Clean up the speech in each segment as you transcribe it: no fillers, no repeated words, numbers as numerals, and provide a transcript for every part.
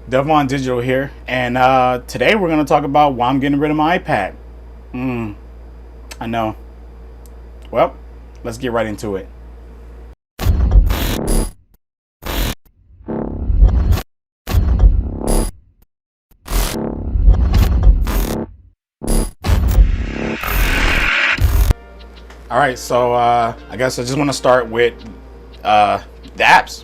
Devon Digital here, and today we're going to talk about why I'm getting rid of my iPad. I know. Well, let's get right into it. All right, so I guess I just want to start with the apps.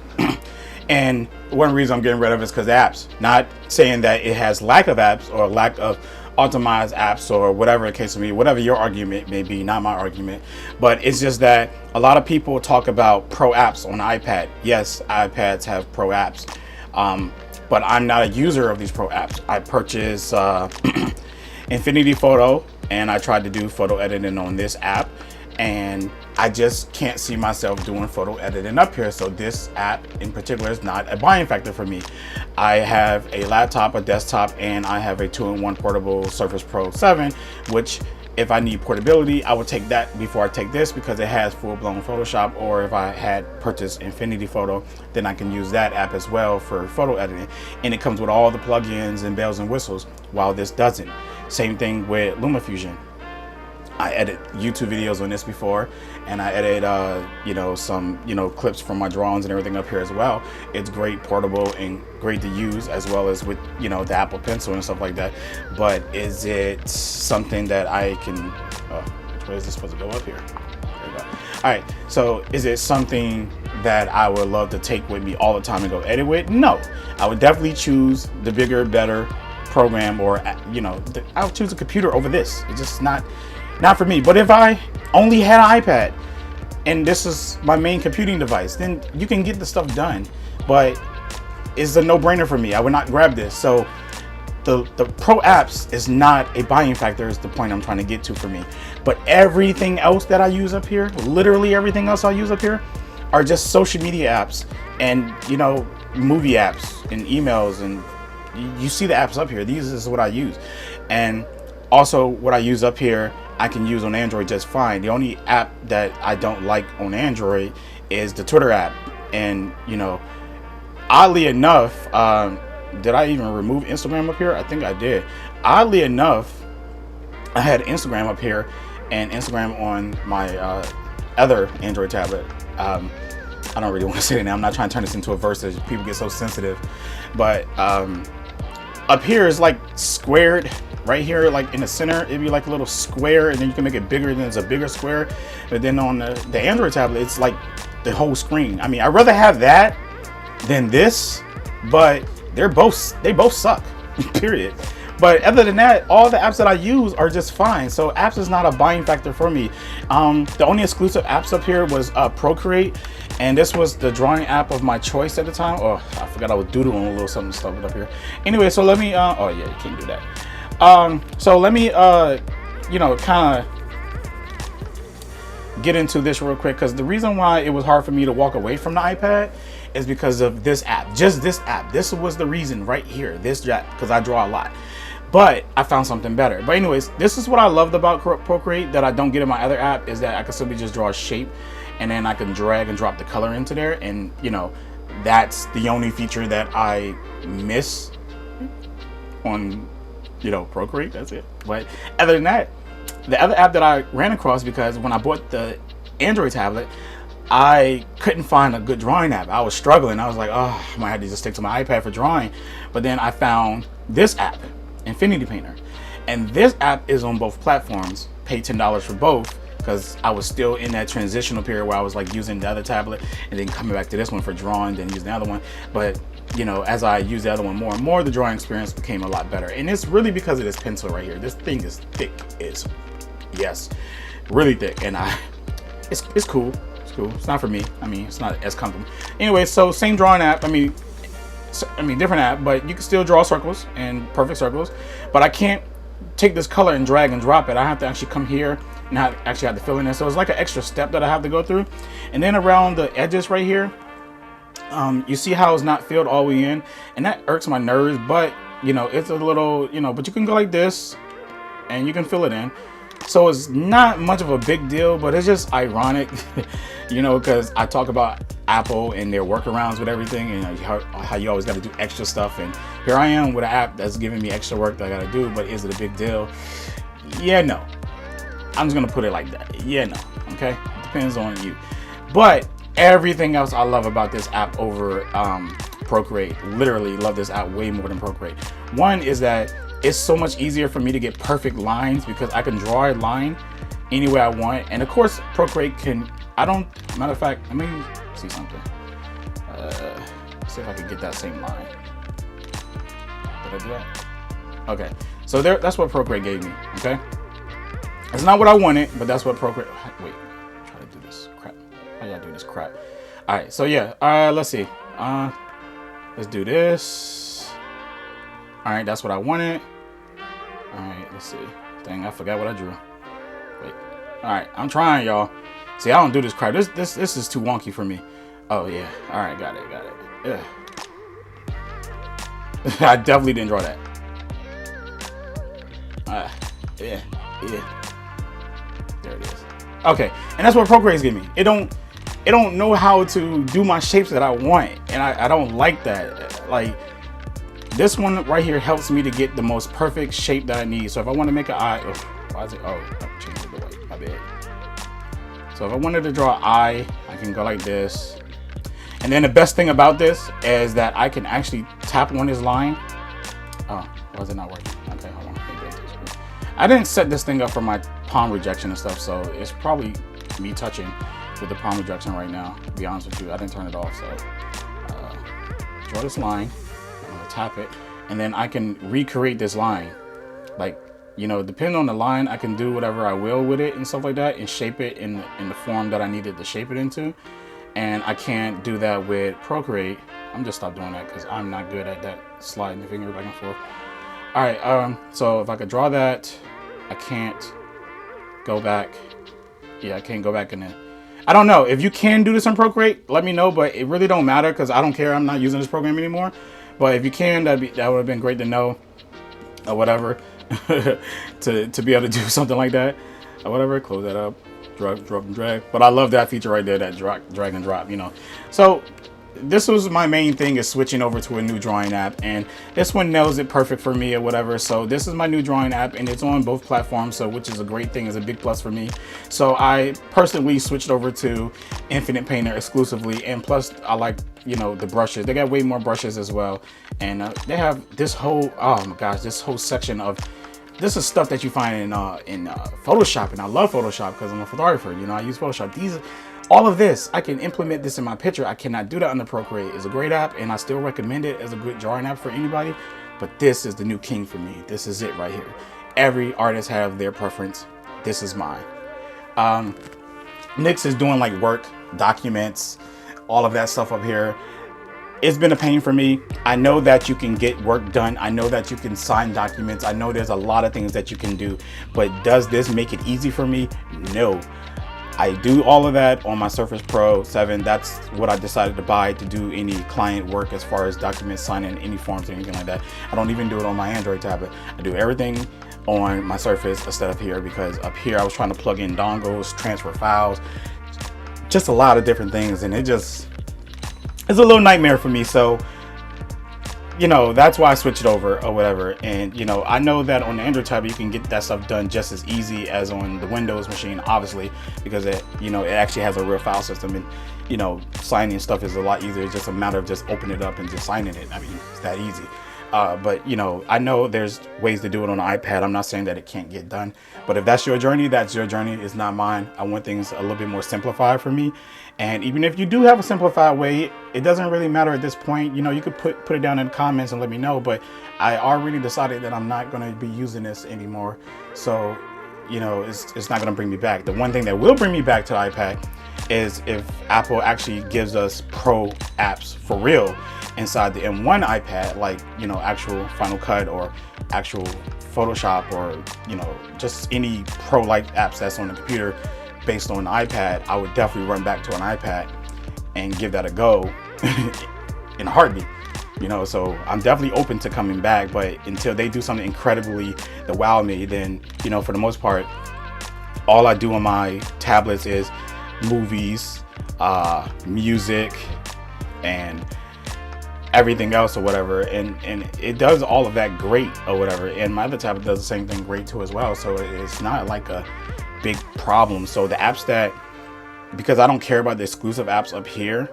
And one reason I'm getting rid of it is because of apps. Not saying that it has lack of apps or lack of optimized apps or whatever the case may be, whatever your argument may be, not my argument. But it's just that a lot of people talk about pro apps on iPad. Yes, iPads have pro apps, but I'm not a user of these pro apps. I purchased Infinity Photo, and I tried to do photo editing on this app, and I just can't see myself doing photo editing up here. So this app in particular is not a buying factor for me. I have a laptop, a desktop, and I have a 2-in-1 portable Surface Pro 7, which if I need portability, I would take that before I take this because it has full-blown Photoshop. Or if I had purchased Infinity Photo, then I can use that app as well for photo editing. And it comes with all the plugins and bells and whistles, while this doesn't. Same thing with LumaFusion. I edit YouTube videos on this before, and I edit some clips from my drawings and everything up here as well. It's great, portable, and great to use, as well as with the Apple Pencil and stuff like that. But is it something that I can which way is this supposed to go up here? There we go. All right, so is it something that I would love to take with me all the time and go edit with? No. I would definitely choose the bigger, better program, or I would choose a computer over this. It's just not for me. But if I only had an iPad and this is my main computing device, then you can get the stuff done. But it's a no-brainer for me. I would not grab this. So the pro apps is not a buying factor, is the point I'm trying to get to for me. But everything else that I use up here, literally everything else I use up here, are just social media apps and movie apps and emails, and you see the apps up here. These is what I use. And also what I use up here, I can use on Android just fine. The only app that I don't like on Android is the Twitter app. And oddly enough, did I even remove Instagram up here? I think I did. Oddly enough, I had Instagram up here and Instagram on my other Android tablet. I don't really want to say it now. I'm not trying to turn this into a versus. People get so sensitive. But up here is like squared. Right here, like in the center, it'd be like a little square, and then you can make it bigger, then it's a bigger square. But then on the Android tablet, it's like the whole screen. I mean, I'd rather have that than this, but they both suck, period. But other than that, all the apps that I use are just fine. So apps is not a buying factor for me. The only exclusive apps up here was Procreate, and this was the drawing app of my choice at the time. Oh, I forgot I was doodling a little something stuff up here. Anyway, so let me, oh yeah, you can't do that. So let me kind of get into this real quick, because the reason why it was hard for me to walk away from the iPad is because of this app. Just this app. This was the reason right here, this app, because I draw a lot. But I found something better. But anyways, this is what I loved about Procreate that I don't get in my other app, is that I can simply just draw a shape, and then I can drag and drop the color into there. And that's the only feature that I miss on Procreate. That's it. But other than that, the other app that I ran across, because when I bought the Android tablet, I couldn't find a good drawing app. I was struggling. I was like, oh, I might have to just stick to my iPad for drawing. But then I found this app, Infinity Painter, and this app is on both platforms. Paid $10 for both, because I was still in that transitional period where I was like using the other tablet and then coming back to this one for drawing, then using the other one. But as I use the other one more and more, the drawing experience became a lot better. And it's really because of this pencil right here. This thing is thick. Yes, really thick. And it's cool. It's cool. It's not for me. I mean, it's not as comfortable. Anyway, so same drawing app. I mean, different app, but you can still draw circles and perfect circles. But I can't take this color and drag and drop it. I have to actually come here and actually have to fill in there. So it's like an extra step that I have to go through. And then around the edges right here, you see how it's not filled all the way in, and that irks my nerves. But it's a little, but you can go like this and you can fill it in. So it's not much of a big deal, but it's just ironic, you know, because I talk about Apple and their workarounds with everything, and how you always got to do extra stuff. And here I am with an app that's giving me extra work that I got to do, but is it a big deal? Yeah, no. I'm just going to put it like that. Yeah, no. Okay? It depends on you. But everything else I love about this app over Procreate. Literally love this app way more than Procreate. One is that it's so much easier for me to get perfect lines because I can draw a line any way I want. And of course, Procreate can, matter of fact, let me see something. See if I can get that same line. Did I do that? Okay, so that's what Procreate gave me, okay? It's not what I wanted, but that's what Procreate, wait, try to do this crap. How y'all do this crap? All right, so yeah, let's see. Let's do this. All right, that's what I wanted. All right, let's see. Dang, I forgot what I drew. Wait. All right, I'm trying, y'all. See, I don't do this crap. This is too wonky for me. Oh yeah. All right, got it. Yeah. I definitely didn't draw that. Yeah. There it is. Okay, and that's what Procreate's giving me. It don't know how to do my shapes that I want, and I don't like that. Like, this one right here helps me to get the most perfect shape that I need. So if I want to make an eye, why is it? Oh, I changed it the way. My bad. So if I wanted to draw an eye, I can go like this. And then the best thing about this is that I can actually tap on this line. Oh, why is it not working? Okay, hold on. I didn't set this thing up for my palm rejection and stuff, so it's probably me touching with the palm rejection right now, to be honest with you. I didn't turn it off, so draw this line. I'm gonna tap it, and then I can recreate this line. Like, you know, depending on the line, I can do whatever I will with it and stuff like that, and shape it in the form that I needed to shape it into. And I can't do that with Procreate. I'm just stop doing that because I'm not good at that, sliding the finger back and forth. All right, so if I could draw that, I can't go back. Yeah, I can't go back in there. I don't know if you can do this on Procreate. Let me know, but it really don't matter because I don't care. I'm not using this program anymore. But if you can, that would have been great to know, or whatever, to be able to do something like that, or whatever. Close that up, drag and drag. But I love that feature right there, that drag and drop. You know, so this was my main thing, is switching over to a new drawing app, and this one nails it perfect for me or whatever. So this is my new drawing app, and it's on both platforms, so which is a great thing, is a big plus for me. So I personally switched over to Infinite Painter exclusively, and plus I like, you know, the brushes. They got way more brushes as well, and they have this whole, oh my gosh, this whole section of, this is stuff that you find in Photoshop, and I love Photoshop because I'm a photographer. You know, I use Photoshop. All of this, I can implement this in my picture. I cannot do that under Procreate. It's a great app, and I still recommend it as a good drawing app for anybody. But this is the new king for me. This is it right here. Every artist have their preference. This is mine. Nix is doing like work, documents, all of that stuff up here. It's been a pain for me. I know that you can get work done. I know that you can sign documents. I know there's a lot of things that you can do, but does this make it easy for me? No. I do all of that on my Surface Pro 7. That's what I decided to buy to do any client work as far as documents, signing any forms or anything like that. I don't even do it on my Android tablet. I do everything on my Surface instead of here, because up here I was trying to plug in dongles, transfer files, just a lot of different things, and it's a little nightmare for me. So, you know, that's why I switched over or whatever. And, you know, I know that on the Android tablet you can get that stuff done just as easy as on the Windows machine, obviously, because it, you know, it actually has a real file system, and, you know, signing stuff is a lot easier. It's just a matter of just opening it up and just signing it. I mean, it's that easy. But, you know, I know there's ways to do it on an iPad. I'm not saying that it can't get done, but if that's your journey, that's your journey. It's not mine. I want things a little bit more simplified for me. And even if you do have a simplified way, it doesn't really matter at this point. You know, you could put it down in the comments and let me know, but I already decided that I'm not going to be using this anymore. So, you know, it's not going to bring me back. The one thing that will bring me back to the iPad is if Apple actually gives us pro apps for real inside the M1 iPad, like, you know, actual Final Cut or actual Photoshop, or, you know, just any pro-like apps that's on the computer based on the iPad. I would definitely run back to an iPad and give that a go in a heartbeat, you know. So I'm definitely open to coming back, but until they do something incredibly that wow me, then, you know, for the most part, all I do on my tablets is movies, music, and everything else or whatever, and it does all of that great or whatever. And my other tablet does the same thing great too as well, so it's not like a big problem. So the apps that, because I don't care about the exclusive apps up here,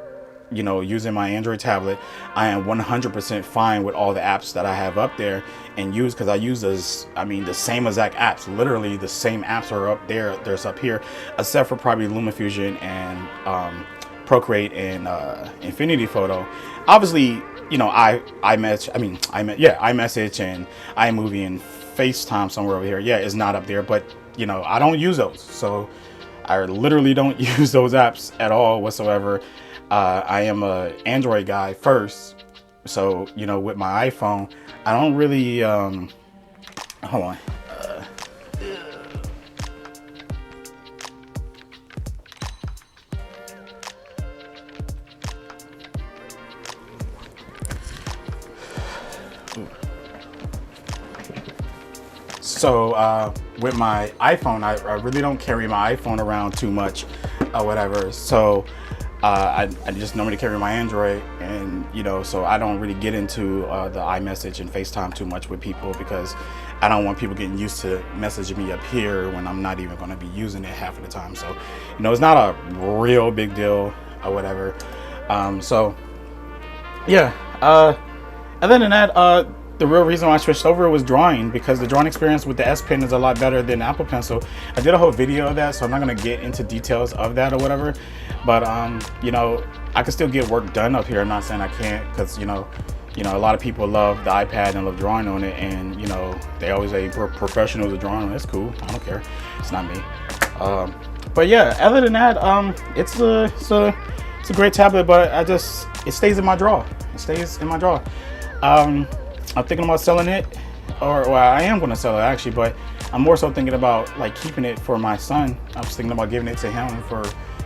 you know, using my Android tablet, I am 100% fine with all the apps that I have up there and use, because I use those, I mean, the same exact apps, literally the same apps are up there, there's up here, except for probably LumaFusion and Procreate and Infinity Photo. Obviously, you know, iMessage and iMovie and FaceTime somewhere over here, yeah, is not up there, but you know, I don't use those, so I literally don't use those apps at all whatsoever. I am a Android guy first, so you know, with my iPhone, I don't really hold on. So with my iPhone, I really don't carry my iPhone around too much or whatever. So I just normally carry my Android, and you know, so I don't really get into the iMessage and FaceTime too much with people, because I don't want people getting used to messaging me up here when I'm not even going to be using it half of the time. So you know, it's not a real big deal or whatever. So yeah, other than that, the real reason why I switched over was drawing, because the drawing experience with the S Pen is a lot better than Apple Pencil. I did a whole video of that, so I'm not going to get into details of that or whatever, but you know, I can still get work done up here. I'm not saying I can't, because you know, a lot of people love the iPad and love drawing on it, and you know, they always say professionals are drawing on it. It's cool, I don't care, it's not me. But yeah, other than that, it's a great tablet, but it stays in my drawer. It stays in my drawer. I'm thinking about selling it, or well, I am going to sell it actually, but I'm more so thinking about like keeping it for my son. I was thinking about giving it to him for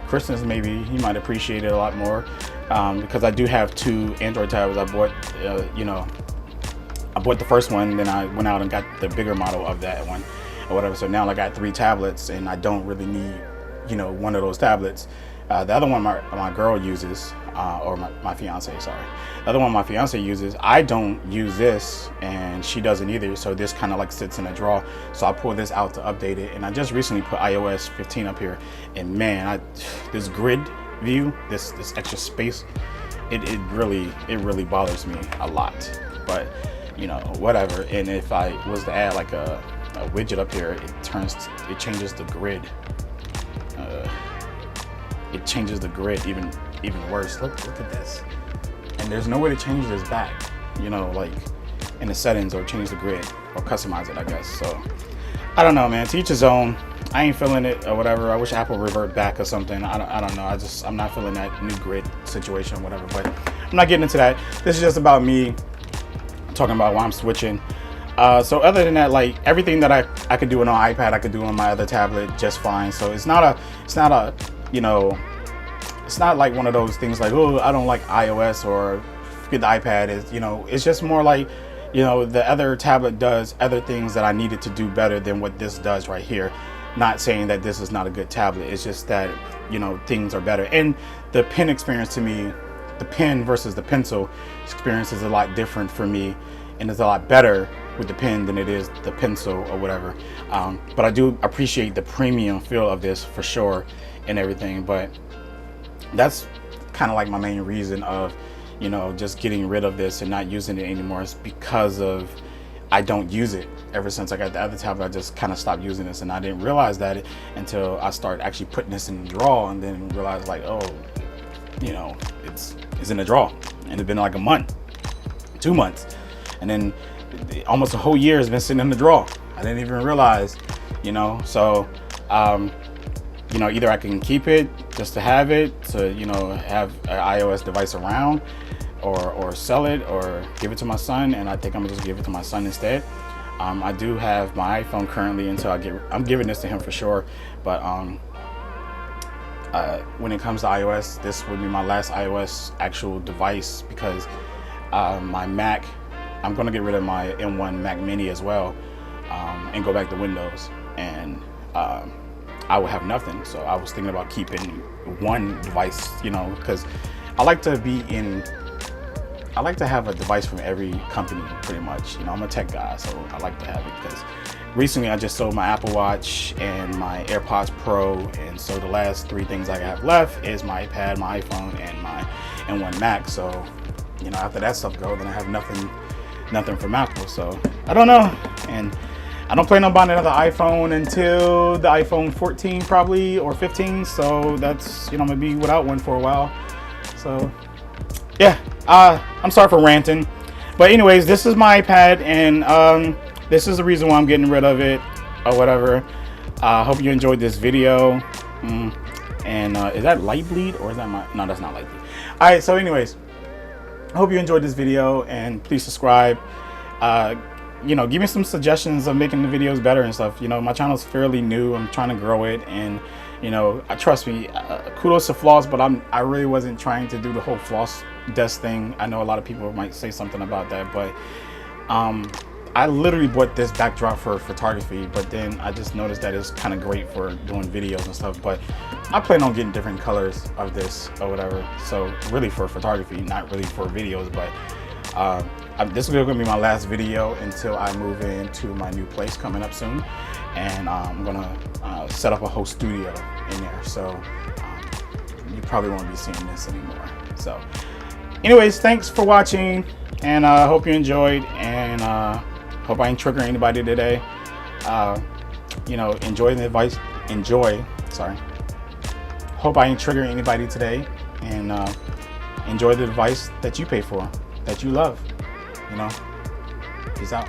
Christmas. Maybe he might appreciate it a lot more, because I do have 2 Android tablets. I bought, you know, I bought the first one, then I went out and got the bigger model of that one or whatever. So now I got 3 tablets, and I don't really need, you know, one of those tablets. The other one my girl uses, or my fiance, sorry. The other one my fiance uses, I don't use this, and she doesn't either. So this kind of like sits in a drawer. So I pulled this out to update it, and I just recently put iOS 15 up here, and man, this grid view, this extra space, it really bothers me a lot. But you know, whatever. And if I was to add like a widget up here, it changes the grid. It changes the grid even worse. Look at this. And there's no way to change this back, you know, like in the settings, or change the grid or customize it, I guess. So I don't know, man, to each his own. I ain't feeling it or whatever. I wish Apple revert back or something. I don't know. I'm not feeling that new grid situation or whatever, but I'm not getting into that. This is just about me talking about why I'm switching. So other than that, like everything that I could do on an iPad, I could do on my other tablet just fine. So it's not a you know, it's not like one of those things like, oh, I don't like iOS or forget the iPad. Is, you know, it's just more like, you know, the other tablet does other things that I needed to do better than what this does right here. Not saying that this is not a good tablet. It's just that, you know, things are better. And the pen experience, to me, the pen versus the pencil experience is a lot different for me, and it's a lot better with the pen than it is the pencil or whatever. But I do appreciate the premium feel of this for sure and everything. But that's kind of like my main reason of, you know, just getting rid of this and not using it anymore, is because of I don't use it. Ever since I got the other tablet, I just kind of stopped using this, and I didn't realize that until I started actually putting this in the drawer, and then realized like, oh, you know, it's in the drawer, and it's been like a month, 2 months, and then almost a whole year has been sitting in the drawer. I didn't even realize, you know. So you know, either I can keep it just to have it, to, you know, have an iOS device around, or sell it, or give it to my son. And I think I'm gonna just give it to my son instead. I do have my iPhone currently until I'm giving this to him for sure. But when it comes to iOS, this would be my last iOS actual device, because my Mac, I'm gonna get rid of my M1 Mac Mini as well, and go back to Windows. And I would have nothing. So I was thinking about keeping one device, you know, because I like to have a device from every company pretty much. You know, I'm a tech guy, so I like to have it because recently I just sold my Apple Watch and my AirPods Pro, and so the last 3 things I have left is my iPad, my iPhone, and one Mac. So, you know, after that stuff goes, then I have nothing from Apple. So I don't know, and I don't plan on buying another iPhone until the iPhone 14 probably, or 15. So that's, you know, I'm gonna be without one for a while. So yeah, I'm sorry for ranting, but anyways, this is my iPad, and this is the reason why I'm getting rid of it or whatever. I hope you enjoyed this video. And is that light bleed, or is that my, no, that's not light bleed. All right, so anyways, I hope you enjoyed this video, and please subscribe. You know, give me some suggestions of making the videos better and stuff. You know, my channel's fairly new. I'm trying to grow it, and you know, trust me, kudos to Floss, but I really wasn't trying to do the whole Floss desk thing. I know a lot of people might say something about that, but I literally bought this backdrop for photography, but then I just noticed that it's kind of great for doing videos and stuff. But I plan on getting different colors of this or whatever. So really for photography, not really for videos. But this is going to be my last video until I move into my new place coming up soon, and I'm gonna set up a whole studio in there. So you probably won't be seeing this anymore. So anyways, thanks for watching, and I hope you enjoyed, and hope I ain't triggering anybody today. You know, enjoy the advice. Hope I ain't triggering anybody today, and enjoy the device that you pay for, that you love. You know, peace out.